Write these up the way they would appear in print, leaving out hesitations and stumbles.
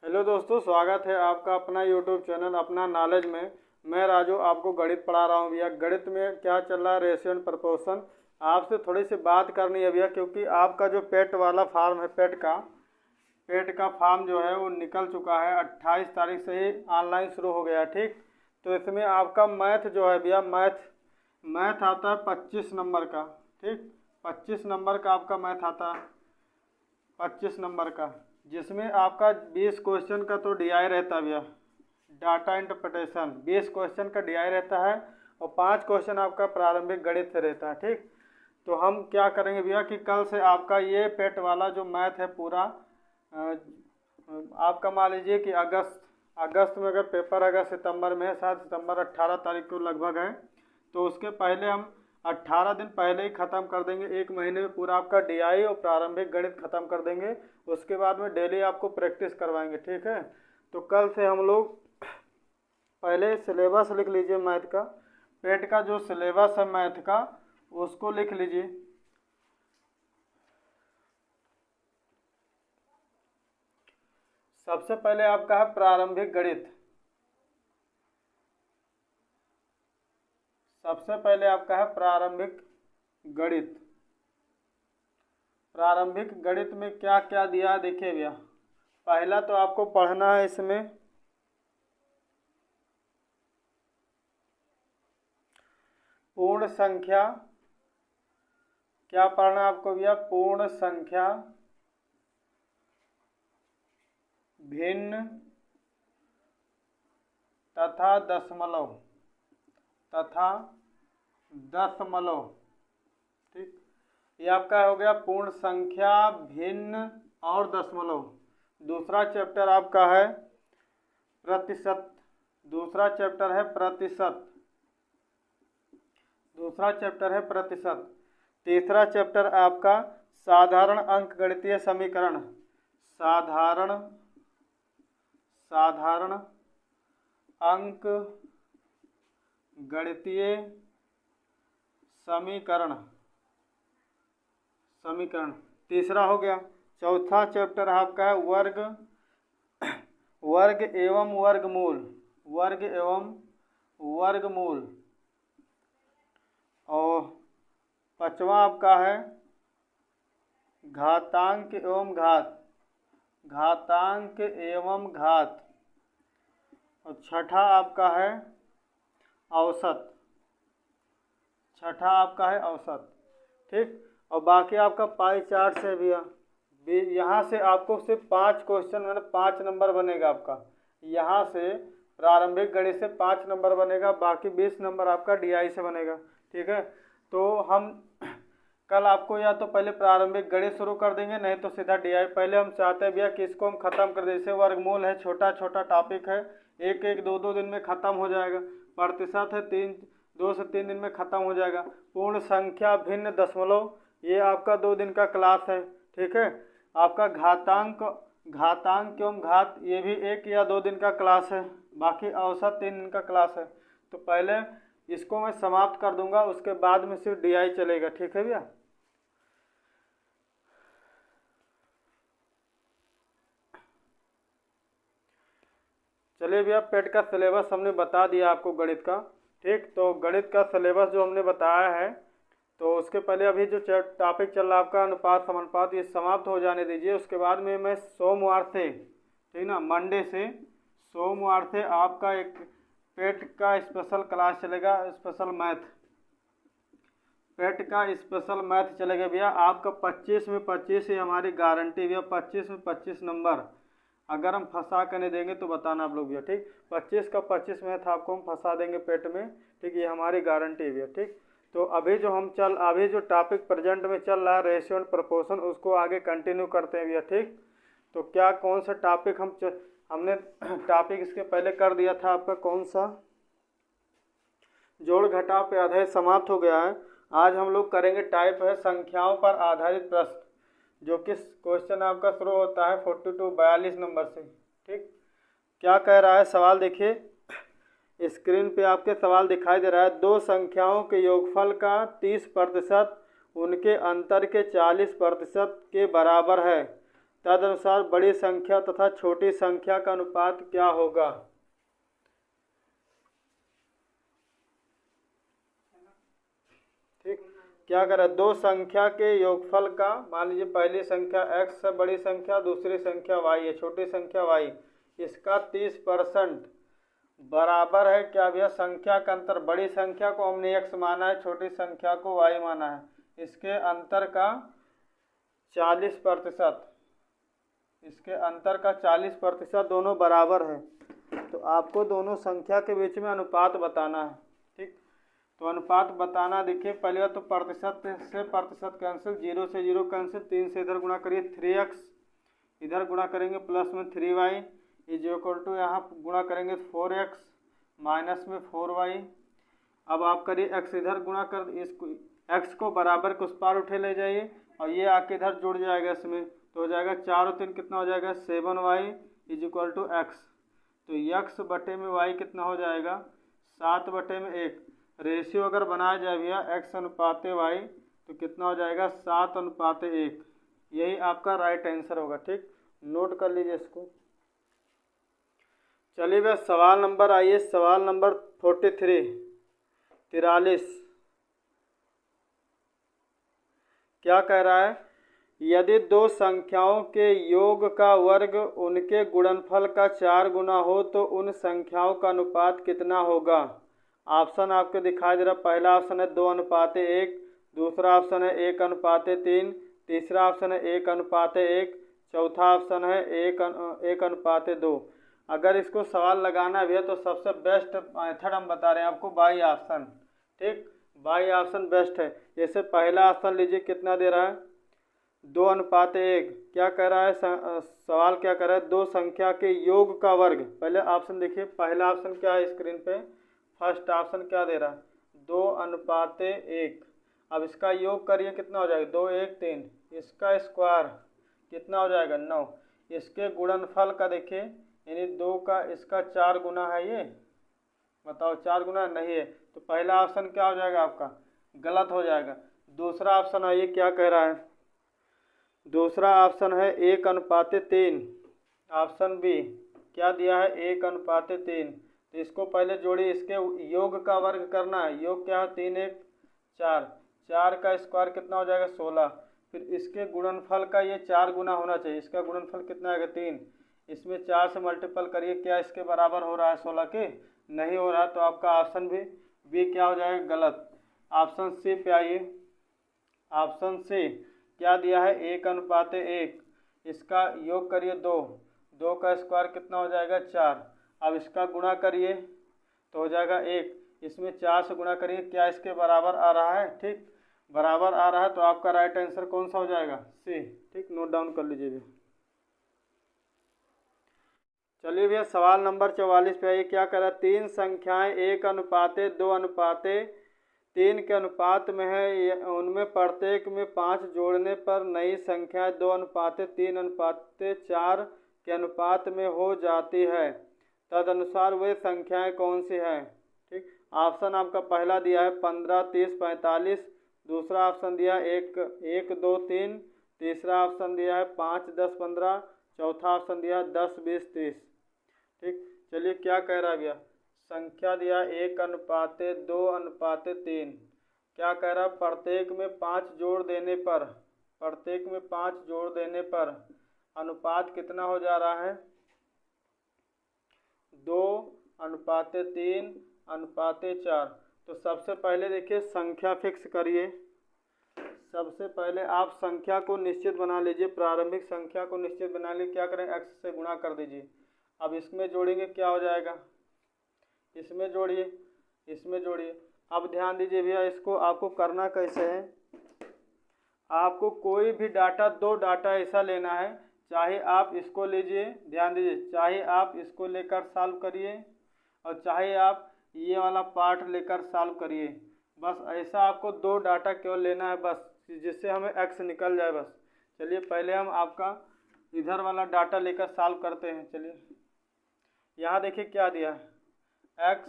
Hello दोस्तों, स्वागत है आपका अपना यूट्यूब चैनल अपना नॉलेज में। मैं राजू आपको गणित पढ़ा रहा हूँ भैया। गणित में क्या चल रहा है, रेशियो एंड प्रपोर्शन। आपसे थोड़ी सी बात करनी है भैया, क्योंकि आपका जो पेट वाला फार्म है, पेट का फार्म जो है वो निकल चुका है। 28 तारीख से ही ऑनलाइन शुरू हो गया है। ठीक, तो इसमें आपका मैथ जो है भैया, मैथ आता है 25 नंबर का। ठीक, 25 नंबर का आपका मैथ आता है, 25 नंबर का, जिसमें आपका 20 क्वेश्चन का तो डीआई रहता है भैया, डाटा इंटरप्रिटेशन। 20 क्वेश्चन का डीआई रहता है और 5 क्वेश्चन आपका प्रारंभिक गणित से रहता है। ठीक, तो हम क्या करेंगे भैया कि कल से आपका ये पेट वाला जो मैथ है पूरा आपका मान लीजिए कि अगस्त में अगर पेपर अगर सितंबर में है, शायद सितंबर 18 तारीख को लगभग है, तो उसके पहले हम 18 दिन पहले ही ख़त्म कर देंगे। एक महीने में पूरा आपका डीआई और प्रारंभिक गणित ख़त्म कर देंगे। उसके बाद में डेली आपको प्रैक्टिस करवाएंगे। ठीक है, तो कल से हम लोग पहले सिलेबस लिख लीजिए मैथ का। पेट का जो सिलेबस है मैथ का उसको लिख लीजिए। सबसे पहले आपका है प्रारंभिक गणित। सबसे पहले आपका है प्रारंभिक गणित। प्रारंभिक गणित में क्या क्या दिया है देखिए भैया। पहला तो आपको पढ़ना है इसमें पूर्ण संख्या। क्या पढ़ना है आपको भैया? पूर्ण संख्या, भिन्न तथा दशमलव ठीक, ये आपका हो गया पूर्ण संख्या, भिन्न और दशमलव। दूसरा चैप्टर आपका है प्रतिशत। दूसरा चैप्टर है प्रतिशत। तीसरा चैप्टर आपका साधारण अंकगणितीय समीकरण। साधारण अंक गणितीय समीकरण। तीसरा हो गया। चौथा चैप्टर आपका है वर्ग एवं वर्गमूल। और पांचवा आपका है घातांक एवं घात। और छठा आपका है औसत। ठीक, और बाकी आपका पाई चार्ट से भैया यहाँ से आपको सिर्फ 5 क्वेश्चन मतलब 5 नंबर बनेगा आपका। यहाँ से प्रारंभिक गणित से 5 नंबर बनेगा, बाकी 20 नंबर आपका डीआई से बनेगा। ठीक है, तो हम कल आपको या तो पहले प्रारंभिक गणित शुरू कर देंगे, नहीं तो सीधा डीआई। पहले हम चाहते हैं भैया कि इसको हम खत्म कर दें। जैसे वर्गमूल है, छोटा छोटा टॉपिक है, एक 2 दिन में ख़त्म हो जाएगा। प्रतिशत है 2 से 3 दिन में ख़त्म हो जाएगा। पूर्ण संख्या, भिन्न, दशमलव, ये आपका 2 दिन का क्लास है। ठीक है, आपका घातांक एवं घात, ये भी 1 या 2 दिन का क्लास है। बाकी औसत 3 दिन का क्लास है। तो पहले इसको मैं समाप्त कर दूंगा, उसके बाद में सिर्फ डीआई चलेगा। ठीक है भैया, चलिए भैया, पेट का सिलेबस हमने बता दिया आपको गणित का। ठीक, तो गणित का सिलेबस जो हमने बताया है, तो उसके पहले अभी जो टॉपिक चल रहा है आपका अनुपात समानुपात, ये समाप्त हो जाने दीजिए। उसके बाद में मैं सोमवार से, ठीक ना, मंडे से सोमवार से आपका एक पेट का स्पेशल क्लास चलेगा। पेट का स्पेशल मैथ चलेगा भैया। आपका 25 में 25 ही हमारी गारंटी भैया। 25 में 25 नंबर अगर हम फंसा कर नहीं देंगे तो बताना आप लोग भैया। ठीक, 25 का 25 मैथ आपको हम फंसा देंगे पेट में। ठीक, ये हमारी गारंटी भैया। ठीक, तो अभी जो टॉपिक प्रेजेंट में चल रहा है रेशियो एंड प्रोपोर्शन, उसको आगे कंटिन्यू करते हैं भैया। ठीक, तो क्या कौन सा टॉपिक हमने टॉपिक इसके पहले कर दिया था आपका, कौन सा? जोड़ घटाव पे आधारित समाप्त हो गया है। आज हम लोग करेंगे टाइप है संख्याओं पर आधारित प्रश्न, जो कि क्वेश्चन आपका शुरू होता है 42 नंबर से। ठीक, क्या कह रहा है सवाल देखिए, स्क्रीन पे आपके सवाल दिखाई दे रहा है। 2 संख्याओं के योगफल का 30% उनके अंतर के 40% के बराबर है तदनुसार बड़ी संख्या तथा छोटी संख्या का अनुपात क्या होगा। ठीक, क्या करें, दो संख्या के योगफल का, मान लीजिए पहली संख्या x से बड़ी संख्या, दूसरी संख्या y है, छोटी संख्या y, इसका 30% बराबर है क्या भैया, संख्या का अंतर, बड़ी संख्या को हमने x माना है, छोटी संख्या को y माना है, इसके अंतर का 40%, इसके अंतर का 40% दोनों बराबर है। तो आपको दोनों संख्या के बीच में अनुपात बताना है। ठीक, तो अनुपात बताना, देखिए पहले बात तो प्रतिशत से प्रतिशत कैंसिल, 0 से 0 कैंसिल, 3 से इधर गुणा करिए 3x, इधर गुणा करेंगे प्लस में 3y इज इक्वल टू, यहाँ गुणा करेंगे 4x माइनस में 4y। अब आप करिए x इधर गुणा कर, इसको x को बराबर के उस पार उठे ले जाइए और ये आके इधर जुड़ जाएगा इसमें, तो हो जाएगा 4 और 3 कितना हो जाएगा 7y is equal to x। तो x बटे में y कितना हो जाएगा 7 बटे में 1। रेशियो अगर बनाया जाए भैया x अनुपाते y तो कितना हो जाएगा 7 अनुपाते 1। यही आपका राइट आंसर होगा। ठीक, नोट कर लीजिए इसको। चलिए भैया सवाल नंबर, आइए सवाल नंबर 43। क्या कह रहा है, यदि दो संख्याओं के योग का वर्ग उनके गुणनफल का 4 गुना हो तो उन संख्याओं का अनुपात कितना होगा। ऑप्शन आपको दिखाई दे रहा, पहला ऑप्शन है 2:1, दूसरा ऑप्शन है 1:3, तीसरा ऑप्शन है 1:1, चौथा ऑप्शन है 1:2। अगर इसको सवाल लगाना भी है तो सबसे बेस्ट मेथड हम बता रहे हैं आपको, बाई ऑप्शन। ठीक, बाई ऑप्शन बेस्ट है। जैसे पहला ऑप्शन लीजिए, कितना दे रहा है 2:1। क्या कह रहा है सवाल, क्या कह रहा है, दो संख्या के योग का वर्ग। पहले ऑप्शन देखिए, पहला ऑप्शन क्या है स्क्रीन पे, फर्स्ट ऑप्शन क्या दे रहा है 2:1। अब इसका योग करिए, कितना हो जाएगा 2 1 3, इसका स्क्वायर कितना हो जाएगा 9। इसके गुणनफल का देखिए, यानी 2 का इसका 4 गुना है, ये बताओ 4 गुना नहीं है, तो पहला ऑप्शन क्या हो जाएगा आपका गलत हो जाएगा। दूसरा ऑप्शन है, ये क्या कह रहा है, दूसरा ऑप्शन है 1:3। ऑप्शन बी क्या दिया है 1:3। तो इसको पहले जोड़िए, इसके योग का वर्ग करना है, योग क्या है 3 1 4, 4 का स्क्वायर कितना हो जाएगा 16। फिर इसके गुणनफल का ये 4 गुना होना चाहिए, इसका गुणनफल कितना आएगा 3, इसमें 4 से मल्टीपल करिए, क्या इसके बराबर हो रहा है 16 के, नहीं हो रहा, तो आपका ऑप्शन भी बी क्या हो जाएगा गलत। ऑप्शन सी पे आइए, ऑप्शन सी क्या दिया है 1:1, इसका योग करिए 2, 2 का स्क्वायर कितना हो जाएगा 4। अब इसका गुणा करिए तो हो जाएगा 1, इसमें 4 से गुणा करिए, क्या इसके बराबर आ रहा है। ठीक, बराबर आ रहा है, तो आपका राइट आंसर कौन सा हो जाएगा सी। ठीक, नोट डाउन कर लीजिए भैया। चलिए भैया सवाल नंबर 44 पे आइए, क्या कह रहा है, तीन संख्याएं 1:2:3 के अनुपात में है, उनमें प्रत्येक में 5 जोड़ने पर नई संख्या 2:3:4 के अनुपात में हो जाती है, तदनुसार वे संख्याएं कौन सी हैं। ठीक, ऑप्शन आपका पहला दिया है 15 30 45, दूसरा ऑप्शन दिया 1 1 2 3, तीसरा ऑप्शन दिया है 5 10 15, चौथा ऑप्शन दिया है 10 20 30। ठीक, चलिए क्या कह रहा है भैया, संख्या दिया 1:2:3। क्या कह रहा है, प्रत्येक में 5 जोड़ देने पर, प्रत्येक में 5 जोड़ देने पर अनुपात कितना हो जा रहा है 2:3:4। तो सबसे पहले देखिए संख्या फिक्स करिए, सबसे पहले आप संख्या को निश्चित बना लीजिए, प्रारंभिक संख्या को निश्चित बना लीजिए। क्या करें, x से गुणा कर दीजिए। अब इसमें जोड़ेंगे क्या हो जाएगा, इसमें जोड़िए, इसमें जोड़िए। अब ध्यान दीजिए भैया, इसको आपको करना कैसे है, आपको कोई भी डाटा, दो डाटा ऐसा लेना है, चाहे आप इसको लीजिए, ध्यान दीजिए, चाहे आप इसको लेकर सॉल्व करिए और चाहे आप ये वाला पार्ट लेकर सॉल्व करिए। बस ऐसा आपको दो डाटा केवल लेना है बस, जिससे हमें x निकल जाए बस। चलिए पहले हम आपका इधर वाला डाटा लेकर सॉल्व करते हैं। चलिए यहाँ देखिए क्या दिया है, x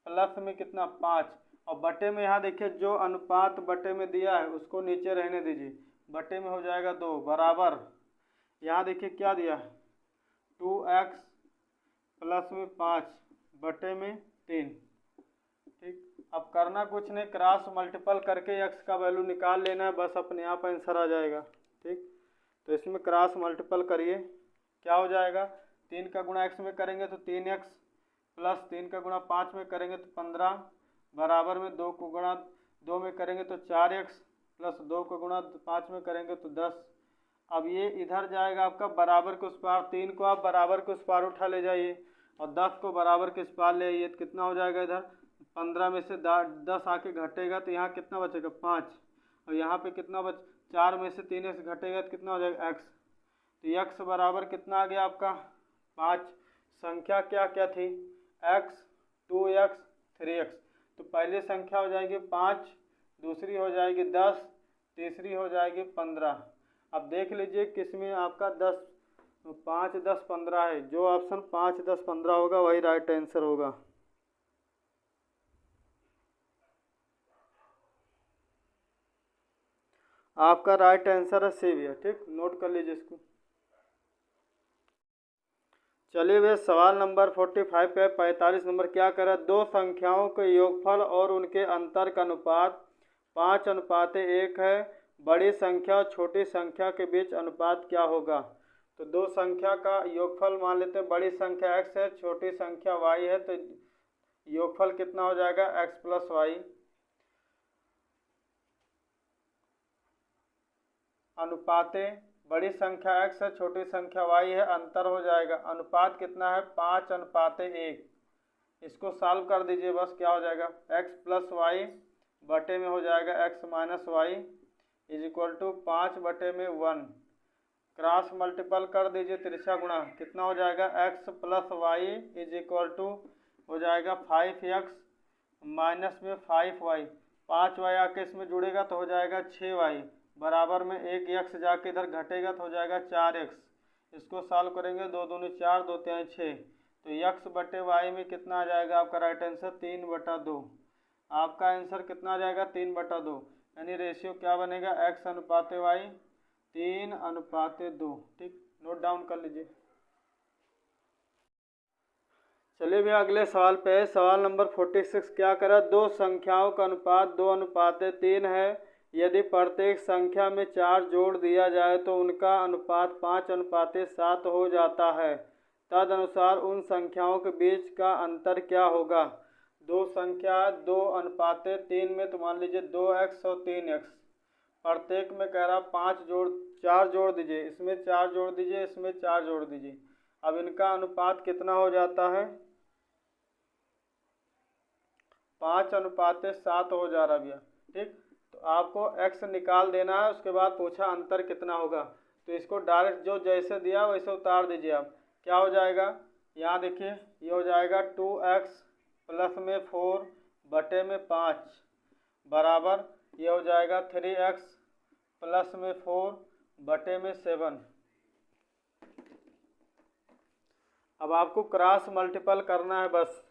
प्लस में कितना 5, और बटे में यहाँ देखिए जो अनुपात बटे में दिया है उसको नीचे रहने दीजिए, बटे में हो जाएगा 2 बराबर, यहाँ देखिए क्या दिया है, 2x प्लस में 5 बटे में 3। ठीक, अब करना कुछ नहीं, क्रॉस मल्टीपल करके x का वैल्यू निकाल लेना है, बस अपने आप आंसर आ जाएगा। ठीक, तो इसमें क्रॉस मल्टीपल करिए, क्या हो जाएगा, 3 का गुणा x में करेंगे तो 3x प्लस 3 का गुणा 5 में करेंगे तो 15 बराबर में 2 को गुणा 2 में करेंगे तो 4x प्लस 2 को गुणा 5 में करेंगे तो 10। अब ये इधर जाएगा आपका बराबर के उस पार, 3 को आप बराबर के उस पार उठा ले जाइए और 10 को बराबर के उस पार ले आइए, तो कितना हो जाएगा, इधर 15 में से 10 आके घटेगा तो यहाँ कितना बचेगा 5, और यहाँ पे कितना 4 में से 3x घटेगा तो कितना हो जाएगा x। तो x बराबर कितना आ गया आपका 5। संख्या क्या क्या थी, x, 2x, 3x। तो पहली संख्या हो जाएगी 5, दूसरी हो जाएगी 10, तीसरी हो जाएगी 15। अब देख लीजिए किसमें आपका 10, 5, 10, 15 है, जो ऑप्शन 5, 10, 15 होगा वही राइट आंसर होगा। आपका राइट आंसर है सी भैया। ठीक, नोट कर लीजिए इसको। चलिए भैया सवाल नंबर 45 पे 45 नंबर क्या कर रहा है, दो संख्याओं के योगफल और उनके अंतर का अनुपात 5:1 है, बड़ी संख्या और छोटी संख्या के बीच अनुपात क्या होगा। तो दो संख्या का योगफल मान लेते हैं, बड़ी संख्या x है, छोटी संख्या y है, तो योगफल कितना हो जाएगा x प्लस वाई। अनुपाते बड़ी संख्या x है, छोटी संख्या y है, अंतर हो जाएगा, अनुपात कितना है 5:1। इसको सॉल्व कर दीजिए, बस क्या हो जाएगा x प्लस वाई बटे में हो जाएगा x minus y is equal to 5 बटे में 1। क्रॉस मल्टीपल कर दीजिए, तिरछा गुणा कितना हो जाएगा x plus y is equal to हो जाएगा 5x माइनस में 5y, 5y आके इसमें जुड़ेगा तो हो जाएगा 6y बराबर में 1x जाके इधर घटेगा तो हो जाएगा 4x। इसको सॉल्व करेंगे, 2 दूनी 4, 2 तिहाई 6, तो x बटे y में कितना आ जाएगा आपका राइट आंसर 3/2। आपका आंसर कितना आ जाएगा 3/2, यानी रेशियो क्या बनेगा x अनुपाते y 3:2। ठीक, नोट डाउन कर लीजिए। चलिए भैया अगले सवाल पे है, सवाल नंबर 46 क्या करा, दो संख्याओं का अनुपात 2:3 है, यदि प्रत्येक संख्या में 4 जोड़ दिया जाए तो उनका अनुपात 5:7 हो जाता है, तदनुसार उन संख्याओं के बीच का अंतर क्या होगा। दो संख्या 2:3 में तो मान लीजिए 2x और 3x, प्रत्येक में कह रहा 4 जोड़ दीजिए, इसमें 4 जोड़ दीजिए, इसमें 4 जोड़ दीजिए। अब इनका अनुपात कितना हो जाता है 5:7 हो जा रहा भैया। ठीक, तो आपको x निकाल देना है, उसके बाद पूछा अंतर कितना होगा, तो इसको डायरेक्ट जो जैसे दिया वैसे उतार दीजिए। आप क्या हो जाएगा, यहाँ देखिए ये हो जाएगा 2x प्लस में 4 बटे में 5 बराबर ये हो जाएगा 3x प्लस में 4 बटे में 7। अब आपको क्रॉस मल्टीपल करना है, बस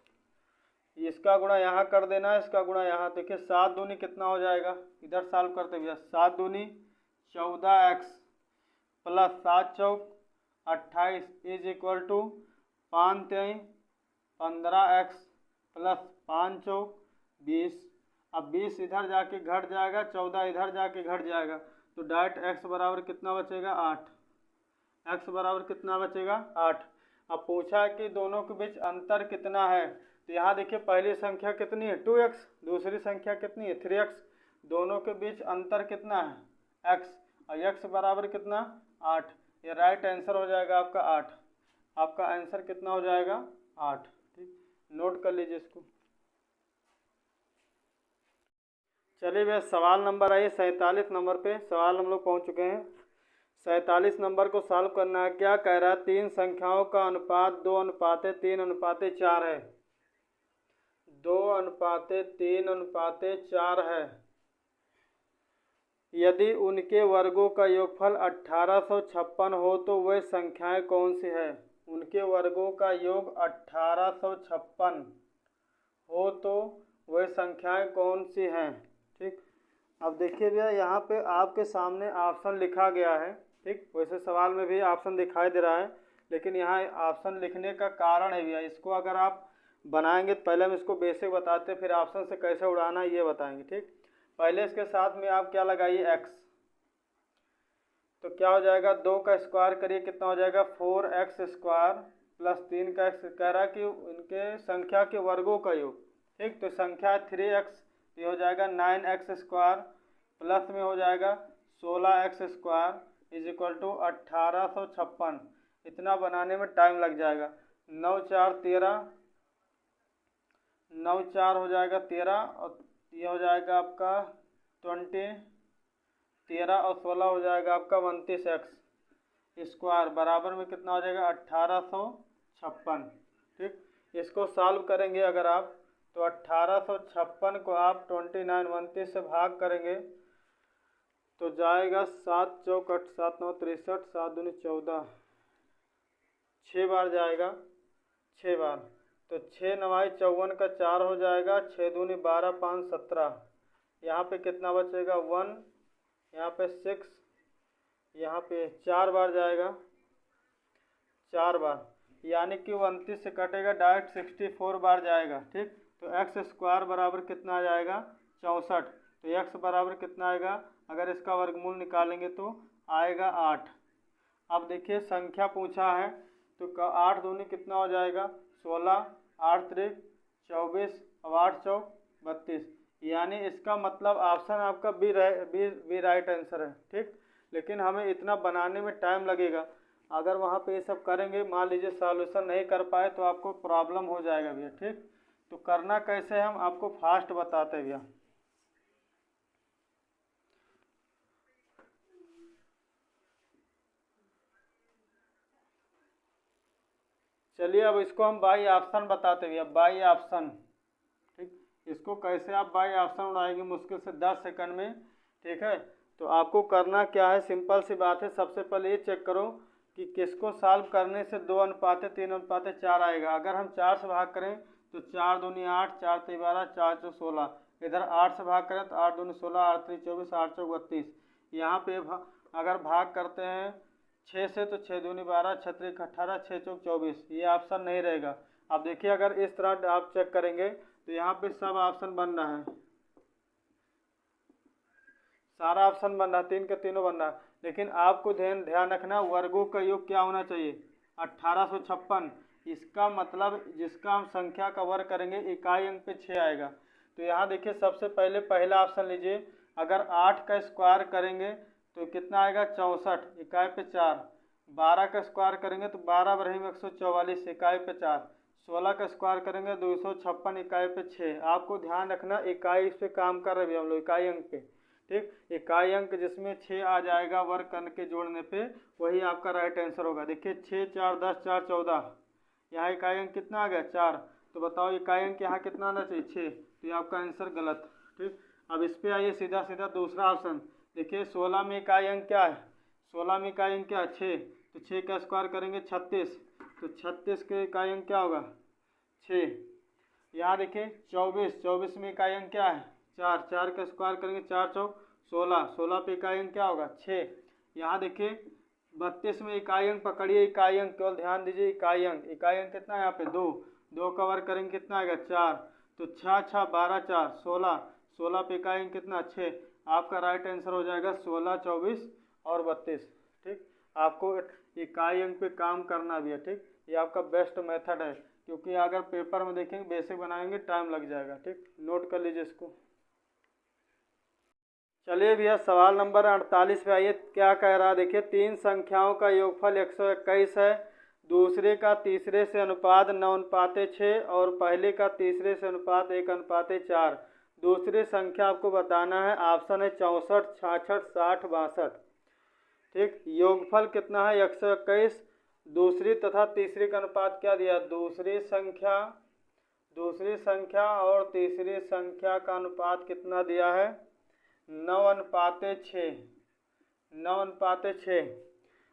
इसका गुणा यहाँ कर देना है, इसका गुणा यहाँ। देखिए 7 दूनी कितना हो जाएगा, इधर सॉल्व करते भैया, 7 दूनी 14x प्लस 7 चौक 28 is equal to 5 3 15x plus 5 चौक 20। अब 20 इधर जाके घट जाएगा, 14 इधर जाके घट जाएगा, तो डायरेक्ट x बराबर कितना बचेगा 8। x बराबर कितना बचेगा 8। अब पूछा है कि दोनों के बीच अंतर कितना है, तो यहाँ देखिए पहली संख्या कितनी है 2x, दूसरी संख्या कितनी है 3x, दोनों के बीच अंतर कितना है x, और x बराबर कितना 8। ये राइट आंसर हो जाएगा आपका 8। आपका आंसर कितना हो जाएगा 8। ठीक, नोट कर लीजिए इसको। चलिए भैया सवाल नंबर आइए 47 नंबर पे, सवाल हम लोग पहुँच चुके हैं। 47 नंबर को सॉल्व करना है, क्या कह रहा है, तीन संख्याओं का अनुपात 2:3:4 है, 2:3:4 है, यदि उनके वर्गों का योगफल 1856 हो तो वह संख्याएं कौन सी है। उनके वर्गों का योग 1856 हो तो वह संख्याएं कौन सी हैं। ठीक, अब देखिए भैया यहाँ पे आपके सामने ऑप्शन लिखा गया है, ठीक, वैसे सवाल में भी ऑप्शन दिखाई दे रहा है, लेकिन यहाँ ऑप्शन लिखने का कारण है भैया, इसको अगर आप बनाएंगे तो पहले हम इसको बेसिक बताते हैं, फिर ऑप्शन से कैसे उड़ाना ये बताएंगे। ठीक, पहले इसके साथ में आप क्या लगाइए, एक्स, तो क्या हो जाएगा, 2 का स्क्वायर करिए कितना हो जाएगा, 4x स्क्वायर प्लस 3 का एक्स, कह रहा है कि इनके संख्या के वर्गों का योग। ठीक, तो संख्या 3x, ये हो जाएगा 9x स्क्वायर प्लस में हो जाएगा 16x square is equal to 1856। इतना बनाने में टाइम लग जाएगा। 9 4 13, 9 4 हो जाएगा 13 और ये हो जाएगा आपका 20, 13 और 16 हो जाएगा आपका 29x स्क्वायर बराबर में कितना हो जाएगा 1856। ठीक, इसको सॉल्व करेंगे अगर आप तो 1856 को आप 29 से भाग करेंगे तो जाएगा 7 चौक 8 7 9 63, 7 दूनी 14, 6 बार जाएगा, 6 बार, तो 6 9 54 का 4 हो जाएगा, 6 दूनी 12 5 17, यहाँ पे कितना बचेगा 1, यहाँ पे 6, यहाँ पे 4 बार जाएगा, 4 बार, यानी कि 29 से कटेगा डायरेक्ट 64 बार जाएगा। ठीक, तो x स्क्वायर बराबर कितना आ जाएगा 64, तो x बराबर कितना आएगा, अगर इसका वर्गमूल निकालेंगे तो आएगा 8। अब देखिए संख्या पूछा है तो 8 दूनी कितना हो जाएगा 16, 8 त्रिक 24 और 8 चौक 32, यानी इसका मतलब ऑप्शन आपका बी राइट आंसर है। ठीक, लेकिन हमें इतना बनाने में टाइम लगेगा, अगर वहाँ पे ये सब करेंगे, मान लीजिए सॉल्यूशन नहीं कर पाए तो आपको प्रॉब्लम हो जाएगा भैया। ठीक, तो करना कैसे है हम आपको फास्ट बताते हैं भैया। चलिए अब इसको हम बाई ऑप्शन बताते हैं भैया, बाई ऑप्शन। ठीक, इसको कैसे आप बाई ऑप्शन उड़ाएंगे मुश्किल से 10 सेकंड में। ठीक है, तो आपको करना क्या है, सिंपल सी बात है, सबसे पहले ये चेक करो कि किसको सॉल्व करने से 2:3:4 आएगा। अगर हम 4 से भाग करें तो 4 दूनी 8, 4 3 12, 4 4 16, इधर 8 से भाग करें तो 8 दूनी 16, 8 3 24, 8 चौक 32। यहाँ पे अगर भाग करते हैं 6 से तो 6 दूनी 12, 6 3 18, 6 चौक 24, ये ऑप्शन नहीं रहेगा। अब देखिए अगर इस तरह आप चेक करेंगे तो यहाँ पे सब ऑप्शन बन रहा है, सारा ऑप्शन बन रहा है, 3 के तीनों बन रहा है, लेकिन आपको ध्यान रखना वर्गों का योग क्या होना चाहिए 1856। इसका मतलब जिसका हम संख्या का वर्ग करेंगे इकाई अंक पे 6 आएगा। तो यहाँ देखिए सबसे पहले पहला ऑप्शन लीजिए, अगर 8 का स्क्वायर करेंगे तो कितना आएगा 64, इकाई पे 4, 12 का स्क्वायर करेंगे तो 12 बरही 144, इकाई पे 4, 16 का स्क्वायर करेंगे 256, इकाई पे 6। आपको ध्यान रखना इकाई इस पे काम कर रहे हैं हम लोग, इकाई अंक पे। ठीक, इकाई अंक जिसमें 6 आ जाएगा वर्ग करके जोड़ने पे, वही आपका राइट आंसर होगा। देखिए 6 4 10 4 14, यहाँ इकाई अंक कितना आ गया 4, तो बताओ इकाई अंक यहाँ कितना आना चाहिए 6, तो ये आपका आंसर गलत। ठीक, अब इस पे आइए सीधा सीधा दूसरा ऑप्शन, देखिए 16 में इकाई अंक क्या है, 16 में इकाई अंक क्या है 6, तो 6 का स्क्वायर करेंगे 36, तो 36 के इकाई अंक क्या होगा 6। यहाँ देखिए 24, 24 में इकाई अंक क्या है 4, 4 का स्क्वायर करेंगे 4 चौक 16, 16 पे इकाई अंक क्या होगा 6। यहाँ देखिए 32 में इकाई अंक पकड़िए, इकाई अंक केवल ध्यान दीजिए, इकाई अंक कितना है यहाँ पे 2, 2 का वर्ग करेंगे कितना आएगा 4, तो 6 6 12 4 16, 16 पे इकाई अंक कितना 6। आपका राइट आंसर हो जाएगा 16 24 और 32। ठीक, आपको इकाई अंक पे काम करना भी है। ठीक, ये आपका बेस्ट मेथड है, क्योंकि अगर पेपर में देखेंगे बेसिक बनाएंगे टाइम लग जाएगा। ठीक, नोट कर लीजिए इसको। चलिए भैया सवाल नंबर 48 पे आइए, क्या कह रहा है देखिए, 3 संख्याओं का योगफल 121 है, दूसरे का तीसरे से अनुपात 9:6 और पहले का तीसरे से अनुपात 1:4। दूसरी संख्या आपको बताना है, ऑप्शन है 64 66 60 62। ठीक, योगफल कितना है 121, दूसरी तथा तीसरी का अनुपात क्या दिया, दूसरी संख्या और तीसरी संख्या का अनुपात कितना दिया है 9:6, 9:6।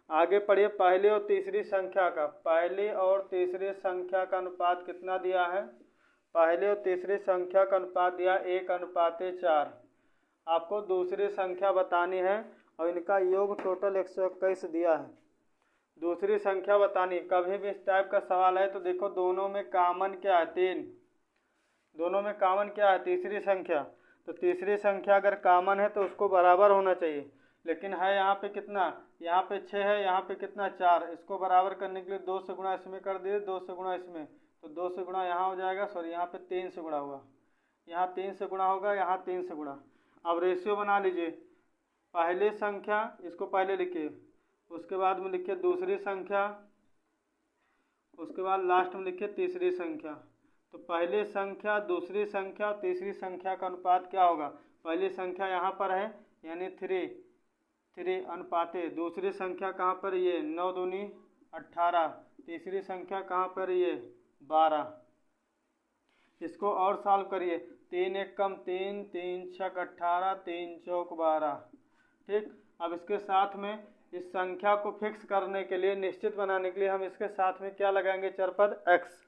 आगे पढ़िए, पहली और तीसरी संख्या का, पहली और तीसरी संख्या का अनुपात कितना दिया है, पहली और तीसरी संख्या का अनुपात दिया 1:4। आपको दूसरी संख्या बतानी है और इनका योग टोटल 121 दिया है। दूसरी संख्या बतानी। कभी भी इस टाइप का सवाल है तो देखो दोनों में कॉमन क्या है, 3। दोनों में कॉमन क्या है, तीसरी संख्या। तो तीसरी संख्या अगर कॉमन है तो उसको बराबर होना चाहिए, लेकिन है यहाँ पे कितना, यहाँ पे 6 है, यहाँ पे कितना 4। इसको बराबर करने के लिए 2 से गुणा इसमें कर दिए, 2 से गुणा इसमें, तो 2 से गुणा यहाँ हो जाएगा, सॉरी यहाँ पे 3 से गुणा हुआ, यहाँ 3 से गुणा होगा, यहाँ 3 से गुणा। अब रेशियो बना लीजिए। पहली संख्या इसको पहले लिखिए, उसके बाद में लिखिए दूसरी संख्या, उसके बाद लास्ट में लिखिए तीसरी संख्या। तो पहली संख्या, दूसरी संख्या, तीसरी संख्या का अनुपात क्या होगा। पहली संख्या यहाँ पर है यानी 3 अनुपाते, दूसरी संख्या कहाँ पर, ये 9 दूनी 18, तीसरी संख्या कहाँ पर, ये 12। इसको और सॉल्व करिए। 3 एक कम 3, 3 छक 18, 3 चौक 12। ठीक, अब इसके साथ में इस संख्या को फिक्स करने के लिए, निश्चित बनाने के लिए हम इसके साथ में क्या लगाएंगे, चरपद x।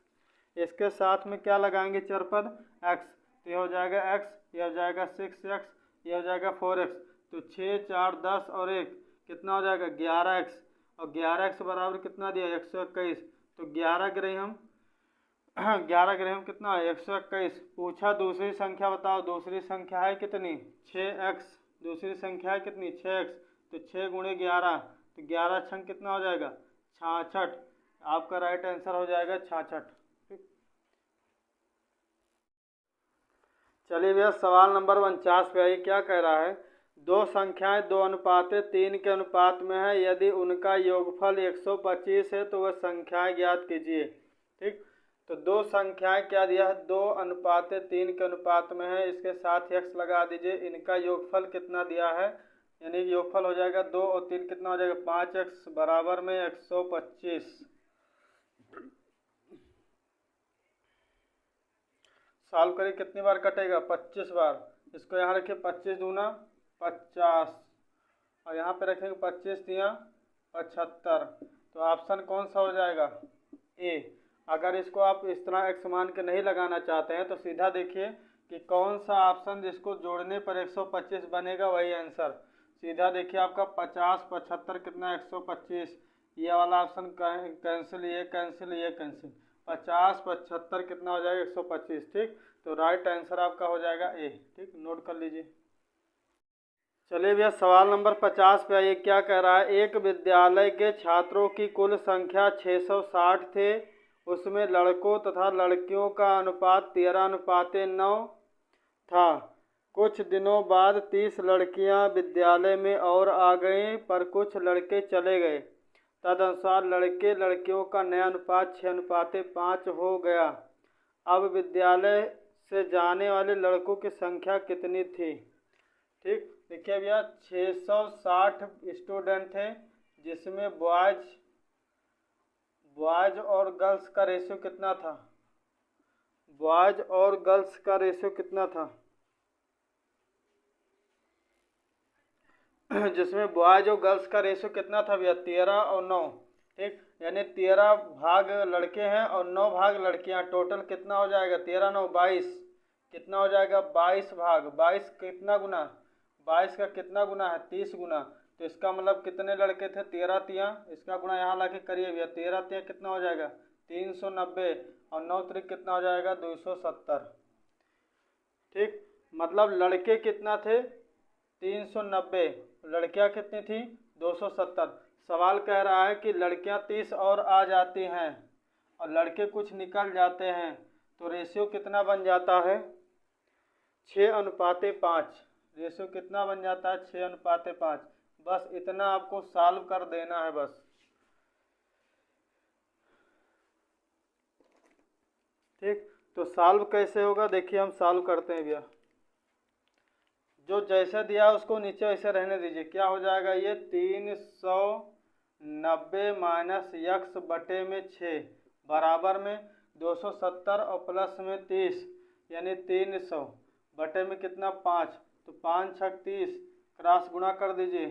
इसके साथ में क्या लगाएंगे, चरपद x। तो ये हो जाएगा x, ये हो जाएगा 6x, ये हो जाएगा 4x। तो 6, 4, 10 और 1 कितना हो जाएगा, 11x। और 11x बराबर कितना दिया, 121। तो 11 ग्रह हम 11 ग्रह हम कितना है, 121। पूछा दूसरी संख्या बताओ, दूसरी संख्या है कितनी, 6x। दूसरी संख्या है कितनी, 6x। तो 6 गुणे 11, तो 11 छंग कितना हो जाएगा, 66। आपका राइट आंसर हो जाएगा 66। चलिए भैया सवाल नंबर 49 पे आइए। क्या कह रहा है, दो संख्याएं 2:3 के अनुपात में है, यदि उनका योगफल 125 है तो वह संख्याएं ज्ञात कीजिए। ठीक, तो दो संख्याएं क्या दिया है, 2:3 के अनुपात में है, इसके साथ x लगा दीजिए। इनका योगफल कितना दिया है, यानी योगफल हो जाएगा 2 और 3 कितना हो जाएगा, 5x बराबर में 125। सॉल्व करिए, कितनी बार कटेगा, 25 बार। इसको यहाँ रखिए, 25 दूना 50 और यहाँ पे रखेंगे 25 दिया 75। तो ऑप्शन कौन सा हो जाएगा, ए। अगर इसको आप इस तरह x मान के नहीं लगाना चाहते हैं तो सीधा देखिए कि कौन सा ऑप्शन जिसको जोड़ने पर 125 बनेगा वही आंसर। सीधा देखिए आपका 50, 75 कितना 125, ये वाला ऑप्शन कैंसिल, ये कैंसिल, ये कैंसिल। 50, 75 कितना हो जाएगा, 125। ठीक, तो राइट आंसर आपका हो जाएगा ए। ठीक, नोट कर लीजिए। चलिए भैया सवाल नंबर 50 पे आइए। क्या कह रहा है, एक विद्यालय के छात्रों की कुल संख्या 660 थे, उसमें लड़कों तथा लड़कियों का अनुपात 13:9 था। कुछ दिनों बाद 30 लड़कियां विद्यालय में और आ गईं, पर कुछ लड़के चले गए। तदनुसार लड़के लड़कियों का नया अनुपात 6:5 हो गया। अब विद्यालय से जाने वाले लड़कों की संख्या कितनी थी। ठीक, देखिए भैया 660 स्टूडेंट थे, जिसमें बॉयज और गर्ल्स का रेशियो कितना था, बॉयज और गर्ल्स का रेशियो कितना था, जिसमें बॉयज और गर्ल्स का रेशियो कितना था भैया, 13 और 9। ठीक, यानी 13 भाग लड़के हैं और 9 भाग लड़कियां। टोटल कितना हो जाएगा, 13 9 22, कितना हो जाएगा 22 भाग। 22 कितना गुना, 22 का कितना गुना है, 30 गुना। तो इसका मतलब कितने लड़के थे, 13 तिया, इसका गुना यहाँ ला के करिए भैया, 13 तिया कितना हो जाएगा 390 और 9 त्रिक कितना हो जाएगा 270। ठीक, मतलब लड़के कितना थे 390, लड़कियां कितनी थी 270। सवाल कह रहा है कि लड़कियां 30 और आ जाती हैं और लड़के कुछ निकल जाते हैं, तो रेशियो कितना बन जाता है, 6:5। रेशियो कितना बन जाता है, 6:5। बस इतना आपको सॉल्व कर देना है बस। ठीक, तो सॉल्व कैसे होगा, देखिए हम सॉल्व करते हैं भैया। जो जैसे दिया उसको नीचे वैसे रहने दीजिए। क्या हो जाएगा, ये 390 माइनस x बटे में 6 बराबर में 270 और प्लस में 30 यानी 300 बटे में कितना 5। तो 5 छक 30, क्रॉस गुणा कर दीजिए,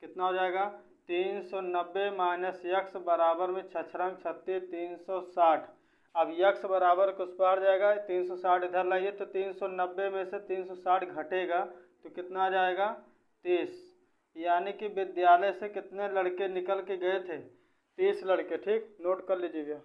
कितना हो जाएगा 390 माइनस x बराबर में 6 36 360। अब x बराबर कुछ पार जाएगा, 360 इधर लाइए तो 390 में से 360 घटेगा तो कितना आ जाएगा 30। यानी कि विद्यालय से कितने लड़के निकल के गए थे? 30 लड़के। ठीक, नोट कर लीजिए भैया।